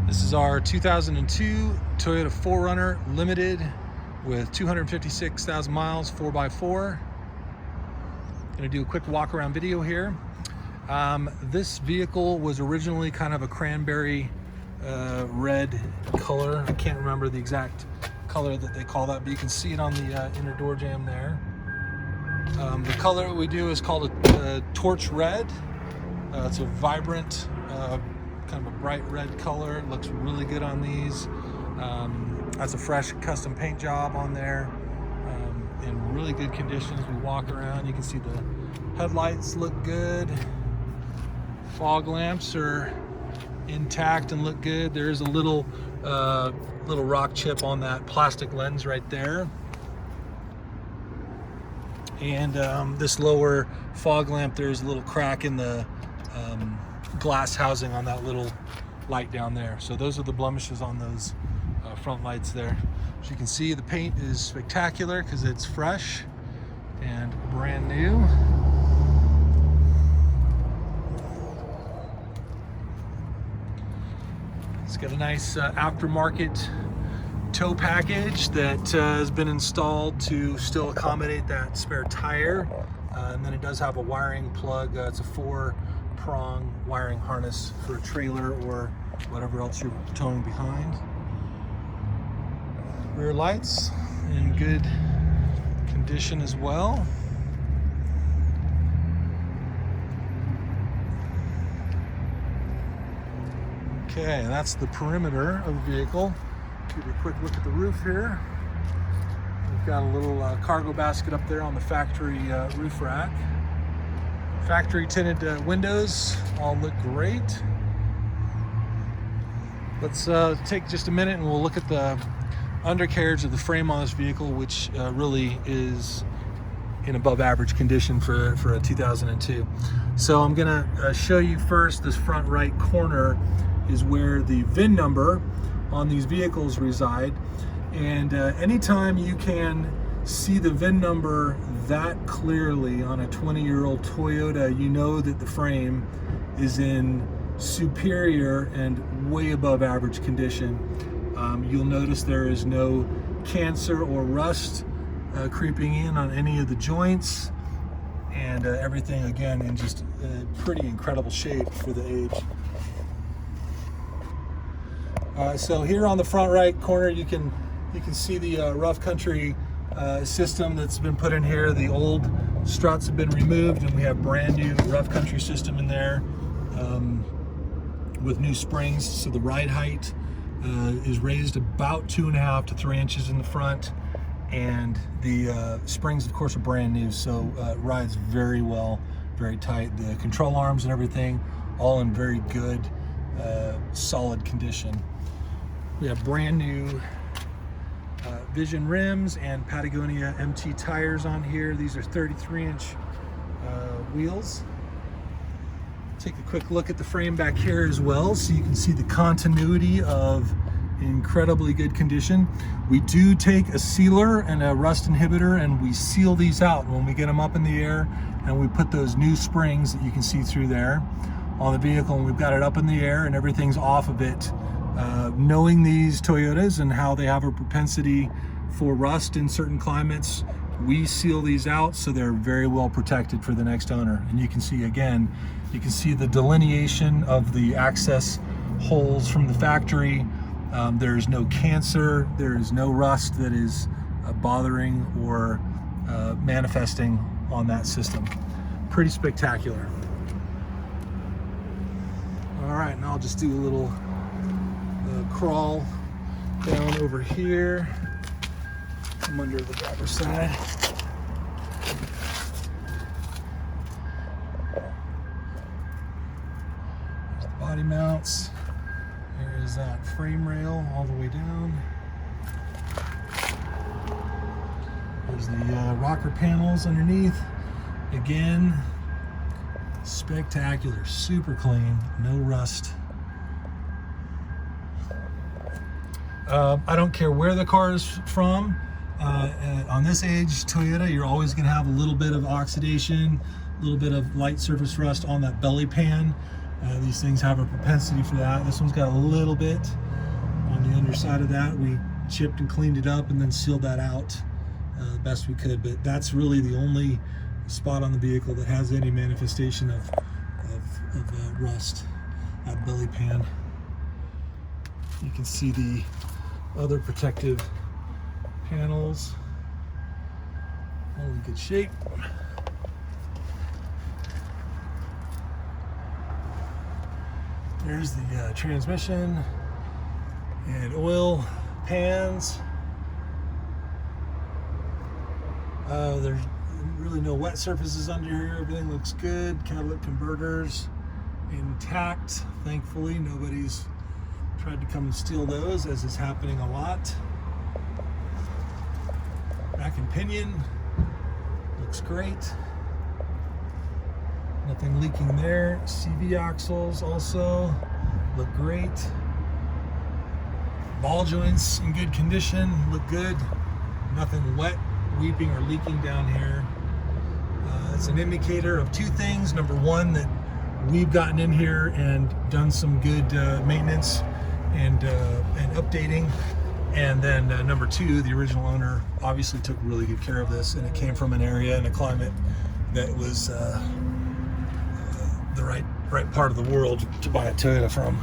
This is our 2002 Toyota 4Runner Limited with 256,000 miles, 4x4. Gonna do a quick walk around video here. This vehicle was originally kind of a cranberry red color. I can't remember the exact color that they call that, but you can see it on the inner door jamb there. The color we do is called a torch red. It's a vibrant, kind of a bright red color. It looks really good on these. Has a fresh custom paint job on there, in really good condition. As we walk around, you can see the headlights look good. Fog lamps are intact and look good. There's a little rock chip on that plastic lens right there. And this lower fog lamp, there's a little crack in the glass housing on that little light down there. So those are the blemishes on those front lights there. As you can see, the paint is spectacular because it's fresh and brand new. It's got a nice aftermarket tow package that has been installed to still accommodate that spare tire. And then it does have a wiring plug. It's a 4-prong wiring harness for a trailer or whatever else you're towing behind. Rear lights in good condition as well. Okay, and that's the perimeter of the vehicle. Give you a quick look at the roof here. We've got a little cargo basket up there on the factory roof rack. Factory tinted windows all look great. Let's take just a minute and we'll look at the undercarriage of the frame on this vehicle, which really is in above average condition for a 2002. So I'm gonna show you first this front right corner is where the VIN number on these vehicles reside. And anytime you can see the VIN number that clearly on a 20-year-old Toyota, you know that the frame is in superior and way above average condition. You'll notice there is no cancer or rust creeping in on any of the joints, and everything again in just pretty incredible shape for the age. So here on the front right corner, you can see the rough country system that's been put in here. The old struts have been removed, and we have brand new rough country system in there with new springs. So the ride height is raised about 2.5 to 3 inches in the front, and the springs, of course, are brand new, so it rides very well, very tight. The control arms and everything, all in very good, solid condition. We have brand new Vision rims and Patagonia MT tires on here. These are 33-inch wheels. Take a quick look at the frame back here as well, so you can see the continuity of incredibly good condition. We do take a sealer and a rust inhibitor, and we seal these out when we get them up in the air, and we put those new springs that you can see through there on the vehicle, and we've got it up in the air and everything's off of it. Knowing these Toyotas and how they have a propensity for rust in certain climates, we seal these out so they're very well protected for the next owner. And you can see, again, you can see the delineation of the access holes from the factory. There is no cancer, there is no rust that is bothering or manifesting on that system. Pretty spectacular. All right, and I'll just do a little crawl down over here. I'm under the driver's side. There's the body mounts. There is that frame rail all the way down. There's the rocker panels underneath. Again, spectacular, super clean, no rust. I don't care where the car is from. On this age Toyota, you're always going to have a little bit of oxidation, a little bit of light surface rust on that belly pan. These things have a propensity for that. This one's got a little bit on the underside of that. We chipped and cleaned it up and then sealed that out best we could, but that's really the only spot on the vehicle that has any manifestation of rust. That belly pan. You can see the other protective panels, all in good shape. There's the transmission and oil pans. There's really no wet surfaces under here. Everything looks good. Catalytic converters intact. Thankfully, nobody's tried to come and steal those, as is happening a lot. Back and pinion looks great. Nothing leaking there. CV axles also look great. Ball joints in good condition, look good. Nothing wet, weeping, or leaking down here. It's an indicator of two things. Number one, that we've gotten in here and done some good maintenance and updating. And then number two, the original owner obviously took really good care of this, and it came from an area and a climate that was the right part of the world to buy a Toyota from,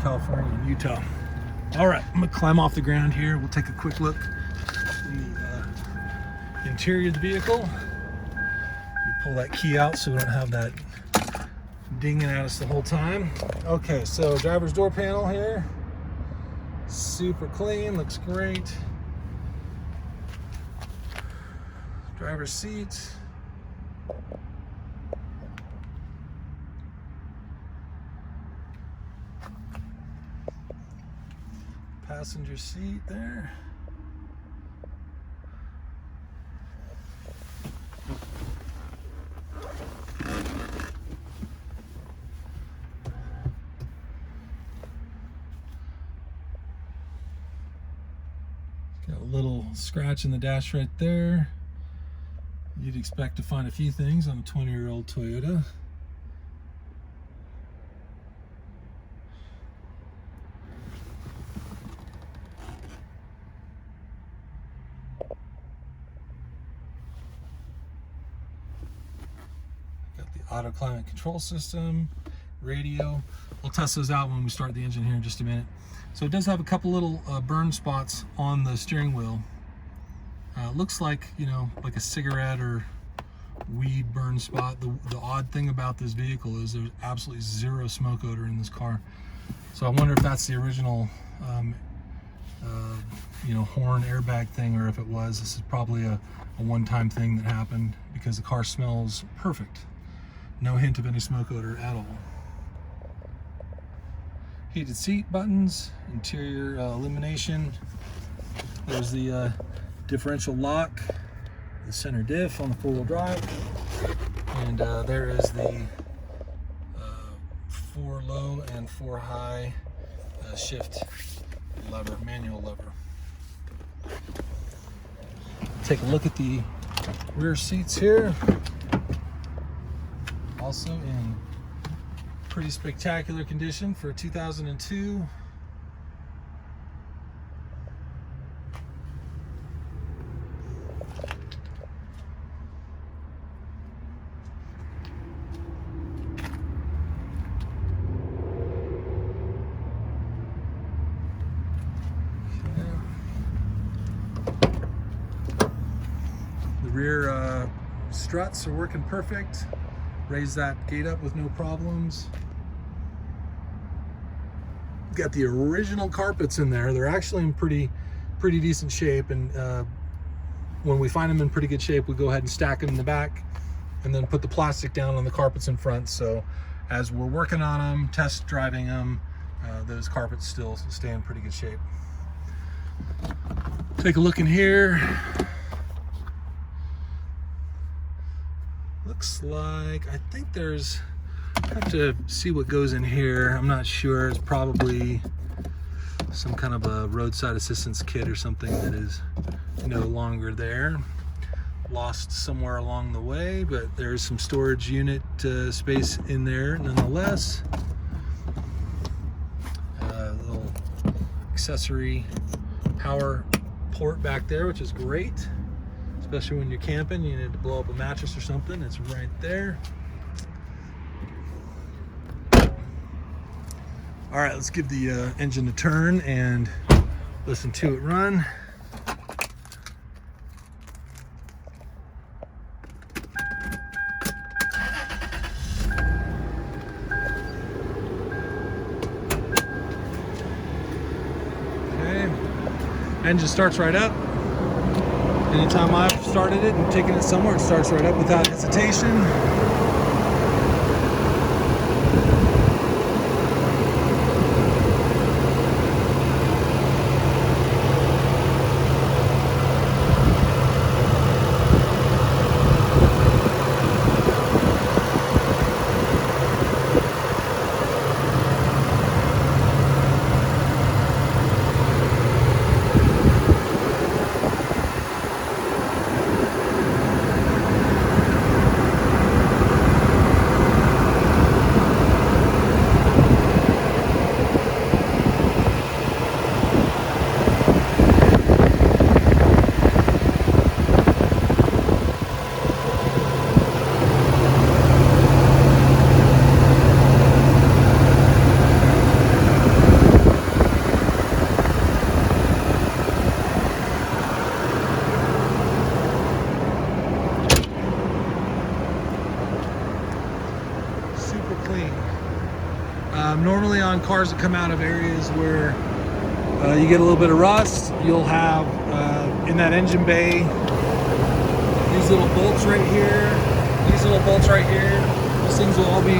California and Utah. All right, I'm gonna climb off the ground here. We'll take a quick look in the interior of the vehicle. We pull that key out so we don't have that dinging at us the whole time. Okay, so driver's door panel here, super clean, looks great. Driver's seat. Passenger seat there. Got a little scratch in the dash right there. You'd expect to find a few things on a 20-year-old Toyota. Auto climate control system, radio. We'll test those out when we start the engine here in just a minute. So it does have a couple little burn spots on the steering wheel. Looks like, you know, like a cigarette or weed burn spot. The odd thing about this vehicle is there's absolutely zero smoke odor in this car. So I wonder if that's the original you know, horn airbag thing, or if it was. This is probably a one-time thing that happened, because the car smells perfect. No hint of any smoke odor at all. Heated seat buttons, interior illumination. There's the differential lock, the center diff on the four-wheel drive, and there is the 4 low and 4 high shift lever, manual lever. Take a look at the rear seats here. Also in pretty spectacular condition for 2002. The rear struts are working perfect. Raise that gate up with no problems. Got the original carpets in there. They're actually in pretty decent shape, and when we find them in pretty good shape, we go ahead and stack them in the back and then put the plastic down on the carpets in front. So as we're working on them, test driving them, those carpets still stay in pretty good shape. Take a look in here. Looks like, I think there's, I have to see what goes in here. I'm not sure. It's probably some kind of a roadside assistance kit or something that is no longer there. lost somewhere along the way, but there's some storage unit space in there nonetheless. Little accessory power port back there, which is great, especially when you're camping. You need to blow up a mattress or something. It's right there. All right, let's give the engine a turn and listen to it run. Okay, engine starts right up. Anytime I've started it and taken it somewhere, it starts right up without hesitation. Clean. Normally on cars that come out of areas where you get a little bit of rust, you'll have in that engine bay these little bolts right here, these things will all be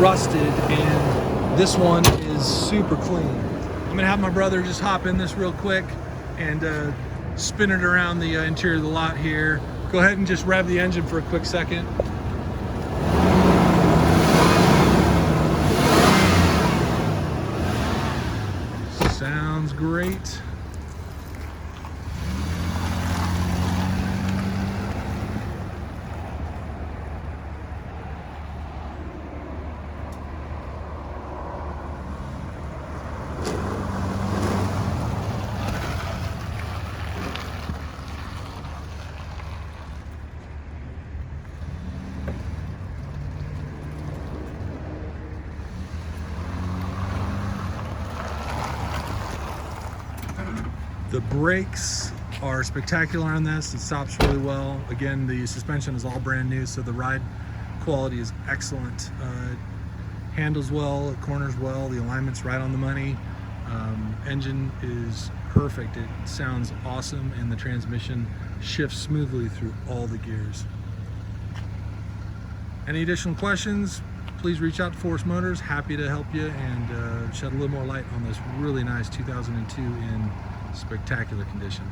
rusted, and this one is super clean. I'm gonna have my brother just hop in this real quick and spin it around the interior of the lot here. Go ahead and just rev the engine for a quick second. Sounds great. The brakes are spectacular on this. It stops really well. Again, the suspension is all brand new, so the ride quality is excellent. Handles well, it corners well, the alignment's right on the money. Engine is perfect. It sounds awesome, and the transmission shifts smoothly through all the gears. Any additional questions, please reach out to Force Motors. Happy to help you and shed a little more light on this really nice 2002 in spectacular condition.